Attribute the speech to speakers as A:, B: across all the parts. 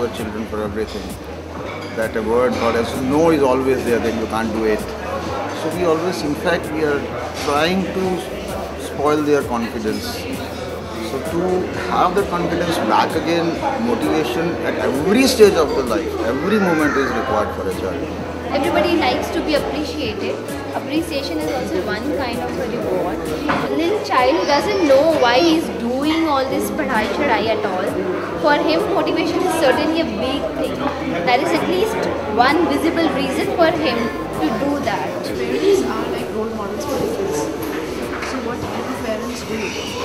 A: the children for everything. That a word God has no is always there, then you can't do it. So we always, in fact, we are trying to spoil their confidence. So to have the confidence back again, motivation at every stage of the life, every moment is required for a child.
B: Everybody likes to be appreciated. Appreciation is also one kind of a reward. A little child who doesn't know why he's doing all this padhai chadai at all, for him motivation is certainly a big thing. There is at least one visible reason for him to do that.
C: Parents are like role models for the kids. So what every parents do,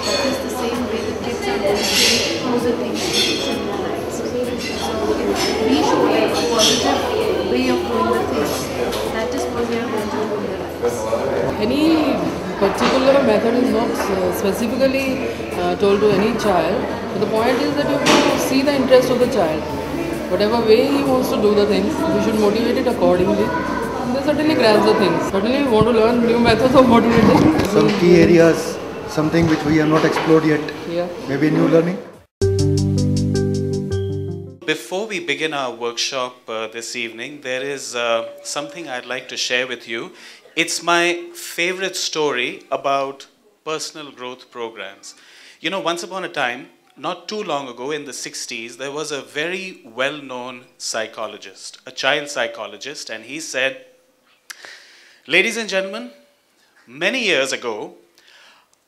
C: that is the same way the kids are going to do the things in their lives. So if we show them a positive way of doing the things, that is what they are going to do in their lives.
D: Any particular method is not specifically told to any child, but the point is that you have to see the interest of the child. Whatever way he wants to do the things, we should motivate it accordingly. And they certainly grasp the things. Certainly we want to learn new methods of motivating.
E: Some key areas, something which we have not explored yet.
D: Yeah.
E: Maybe new learning.
F: Before we begin our workshop this evening, there is something I'd like to share with you. It's my favorite story about personal growth programs. You know, once upon a time, not too long ago in the 60s, there was a very well-known psychologist, a child psychologist, and he said, "Ladies and gentlemen, many years ago,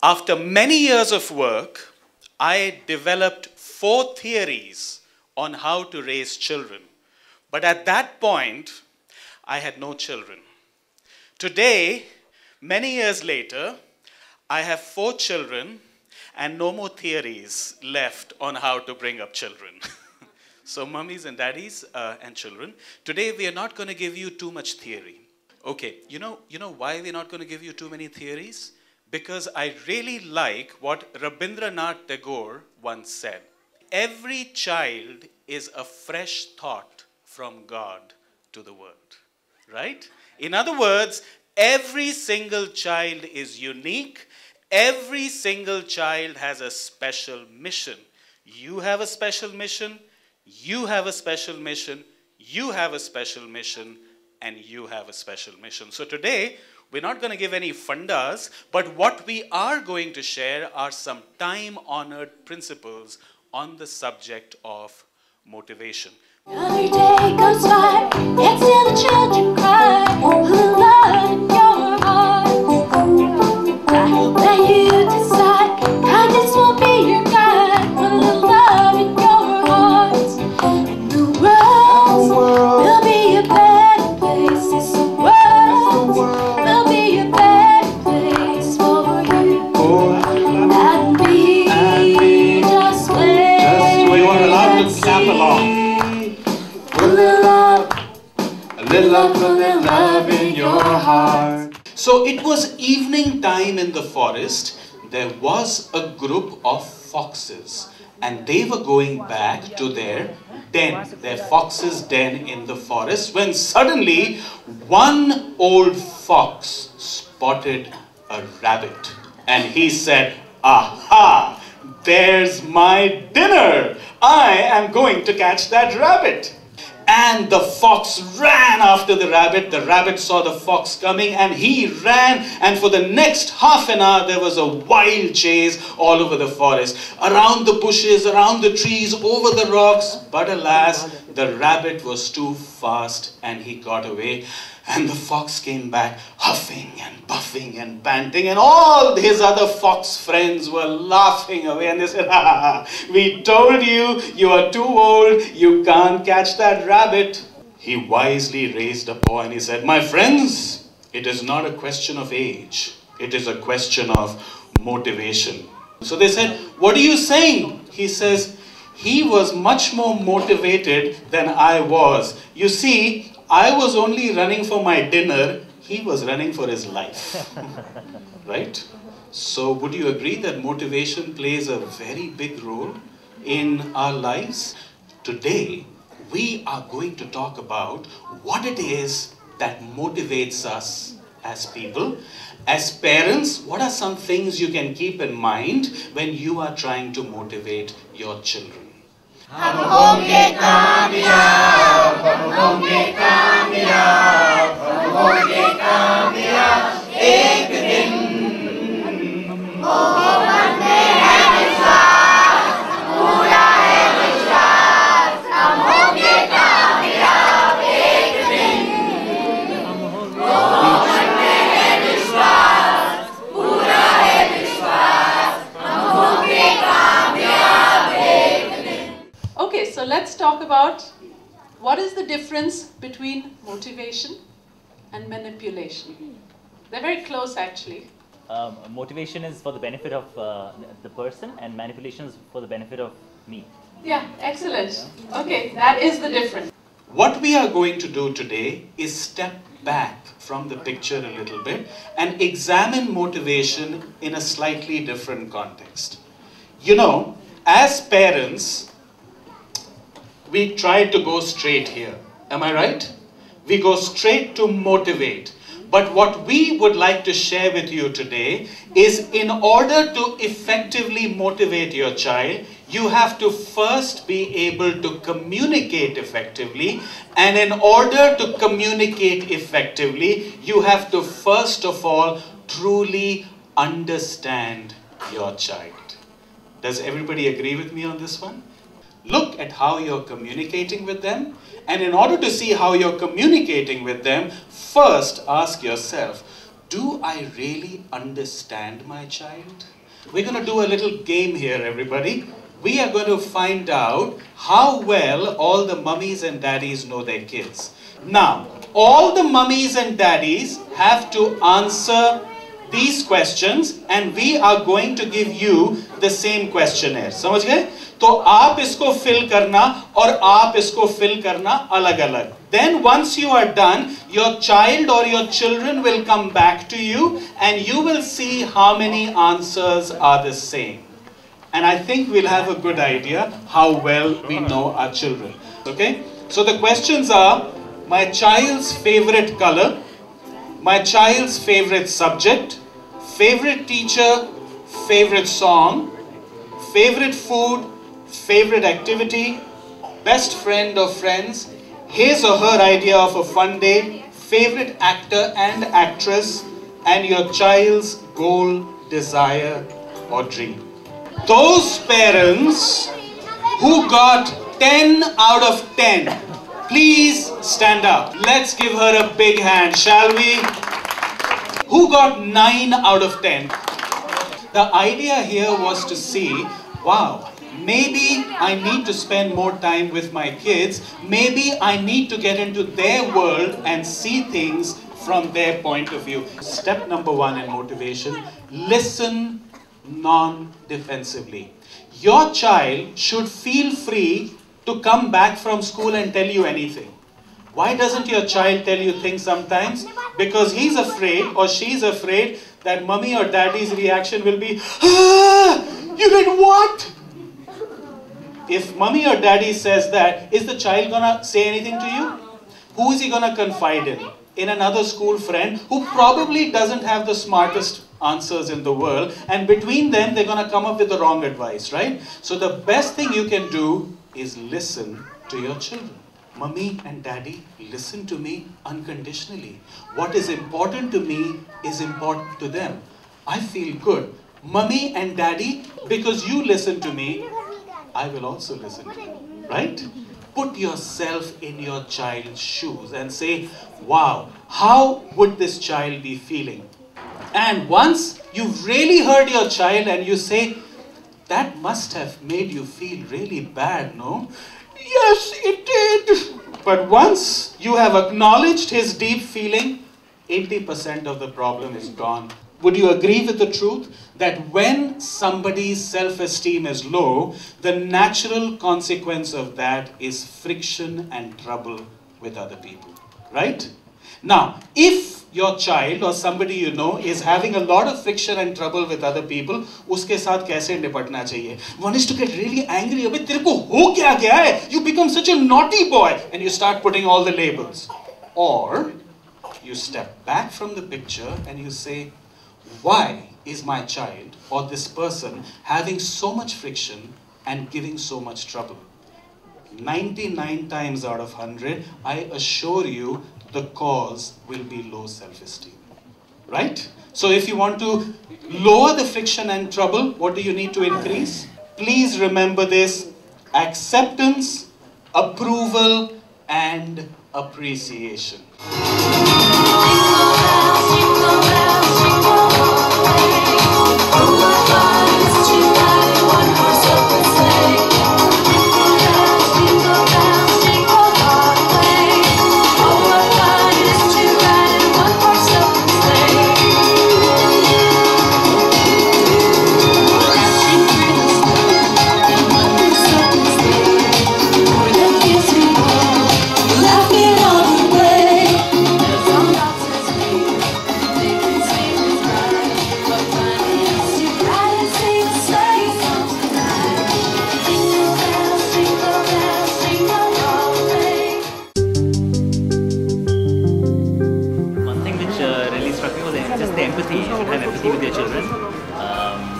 F: after many years of work, I developed 4 theories on how to raise children. But at that point, I had no children. Today, many years later, I have 4 children and no more theories left on how to bring up children." So mummies and daddies and children, today we are not going to give you too much theory. Okay, you know why we're not going to give you too many theories? Because I really like what Rabindranath Tagore once said. Every child is a fresh thought from God to the world, right? In other words, every single child is unique. Every single child has a special mission. You have a special mission, you have a special mission, you have a special mission, and you have a special mission. So today, we're not going to give any fundas, but what we are going to share are some time-honored principles on the subject of motivation.
G: Every day goes by, yet still the children cry. A little love in your heart. I hope that you decide kindness will be your guide. Put a little love in your heart, and the world will be a better place. Yes, the world will be a better place for you and me. Just wait.
F: We want to allowed to clap along.
G: A little love in your heart.
F: So it was evening time in the forest. There was a group of foxes and they were going back to their den, their fox's den in the forest, when suddenly one old fox spotted a rabbit and he said, "Aha! There's my dinner! I am going to catch that rabbit." And the fox ran after the rabbit. The rabbit saw the fox coming and he ran. And for the next half an hour, there was a wild chase all over the forest. Around the bushes, around the trees, over the rocks. But alas, the rabbit was too fast and he got away. And the fox came back huffing and puffing and panting, and all his other fox friends were laughing away, and they said, "Ha ha ha, we told you, you are too old, you can't catch that rabbit." He wisely raised a paw and he said, "My friends, it is not a question of age, it is a question of motivation." So they said, "What are you saying?" He says, "He was much more motivated than I was. You see, I was only running for my dinner, he was running for his life." Right? So would you agree that motivation plays a very big role in our lives? Today, we are going to talk about what it is that motivates us as people. As parents, what are some things you can keep in mind when you are trying to motivate your children?
C: Okay, so let's talk about what is the difference between motivation and manipulation. They're very close actually.
H: Motivation is for the benefit of the person, and manipulation is for the benefit of me.
C: Yeah, excellent. Okay, that is the difference.
F: What we are going to do today is step back from the picture a little bit and examine motivation in a slightly different context. You know, as parents, we try to go straight here. Am I right? We go straight to motivate. But what we would like to share with you today is, in order to effectively motivate your child, you have to first be able to communicate effectively. And in order to communicate effectively, you have to first of all truly understand your child. Does everybody agree with me on this one? Look at how you're communicating with them. And in order to see how you're communicating with them, first ask yourself, do I really understand my child? We're going to do a little game here, everybody. We are going to find out how well all the mummies and daddies know their kids. Now, all the mummies and daddies have to answer these questions, and we are going to give you the same questionnaire. समझ गए? तो आप इसको fill करना और आप इसको fill करना अलग-अलग. Then once you are done, your child or your children will come back to you and you will see how many answers are the same. And I think we'll have a good idea how well we know our children. Okay? So the questions are: my child's favorite color, my child's favorite subject, favorite teacher, favorite song, favorite food, favorite activity, best friend or friends, his or her idea of a fun day, favorite actor and actress, and your child's goal, desire, or dream. Those parents who got 10 out of 10, please stand up. Let's give her a big hand, shall we? Who got 9 out of 10? The idea here was to see, wow, maybe I need to spend more time with my kids. Maybe I need to get into their world and see things from their point of view. Step number 1 in motivation: listen non-defensively. Your child should feel free to come back from school and tell you anything. Why doesn't your child tell you things sometimes? Because he's afraid or she's afraid that mommy or daddy's reaction will be, ah, you did what? If mommy or daddy says that, is the child gonna say anything to you? Who is he gonna confide in? In another school friend who probably doesn't have the smartest answers in the world, and between them they're gonna come up with the wrong advice, right? So the best thing you can do is listen to your children. Mummy and daddy, listen to me unconditionally. What is important to me is important to them. I feel good. Mummy and daddy, because you listen to me, I will also listen to you, right? Put yourself in your child's shoes and say, wow, how would this child be feeling? And once you've really heard your child and you say, that must have made you feel really bad, no? Yes, it did. But once you have acknowledged his deep feeling, 80% of the problem is gone. Would you agree with the truth that when somebody's self-esteem is low, the natural consequence of that is friction and trouble with other people, right? Now, if your child or somebody you know is having a lot of friction and trouble with other people, उसके साथ कैसे निपटना चाहिए? One is to get really angry. अबे तेरे को हो क्या गया है? You become such a naughty boy, and you start putting all the labels. Or you step back from the picture and you say, why is my child or this person having so much friction and giving so much trouble? 99 times out of 100, I assure you, the cause will be low self-esteem. Right? So if you want to lower the friction and trouble, what do you need to increase? Please remember this: acceptance, approval, and appreciation.
H: Just the empathy. You should have empathy with your children.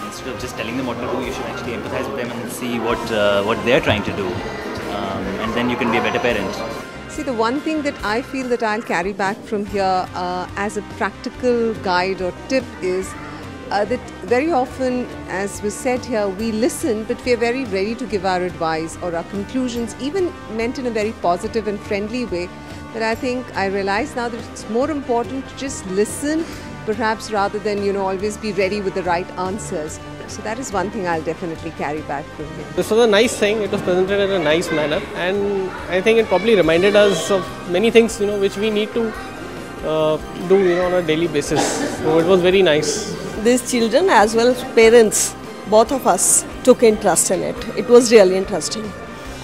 H: Instead of just telling them what to do, you should actually empathize with them and see what they're trying to do, and then you can be a better parent.
I: See, the one thing that I feel that I'll carry back from here as a practical guide or tip is that very often, as was said here, we listen, but we are very ready to give our advice or our conclusions, even meant in a very positive and friendly way. But I think I realize now that it's more important to just listen, perhaps rather than, always be ready with the right answers. So that is one thing I'll definitely carry back from here.
J: This was a nice thing. It was presented in a nice manner, and I think it probably reminded us of many things, which we need to do, on a daily basis. So it was very nice.
K: These children as well as parents, both of us took interest in it. It was really interesting,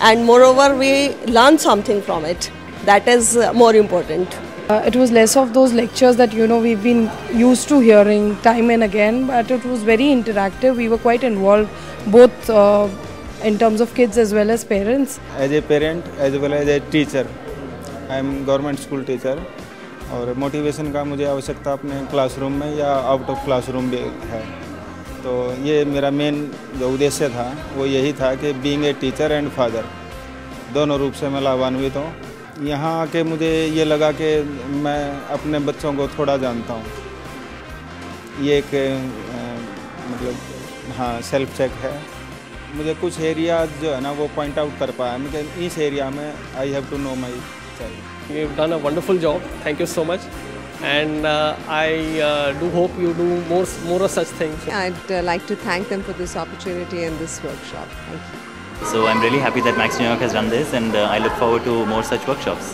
K: and moreover, we learned something from it. That is more important.
L: It was less of those lectures that we've been used to hearing time and again, but it was very interactive. We were quite involved, both in terms of kids as well as parents.
M: As a parent as well as a teacher, I am government school teacher, और motivation का मुझे आवश्यकता अपने classroom में या out of classroom भी है. तो ये मेरा मेन जो उद्देश्य था वो यही था कि being a teacher and father दोनों रूप से मैं लाभान्वित हूँ. यहाँ आके मुझे ये लगा कि मैं अपने बच्चों को थोड़ा जानता हूँ. ये एक मतलब सेल्फ चेक है. मुझे कुछ एरियाज जो है ना वो पॉइंट आउट कर पाया मैं कि इस एरिया में I have to know my child.
J: You've done a wonderful job. Thank you so much, and I do hope you do more of such things.
I: I'd like to thank them for this opportunity and this workshop. Thank you.
H: So I'm really happy that Max New York has done this, and I look forward to more such workshops.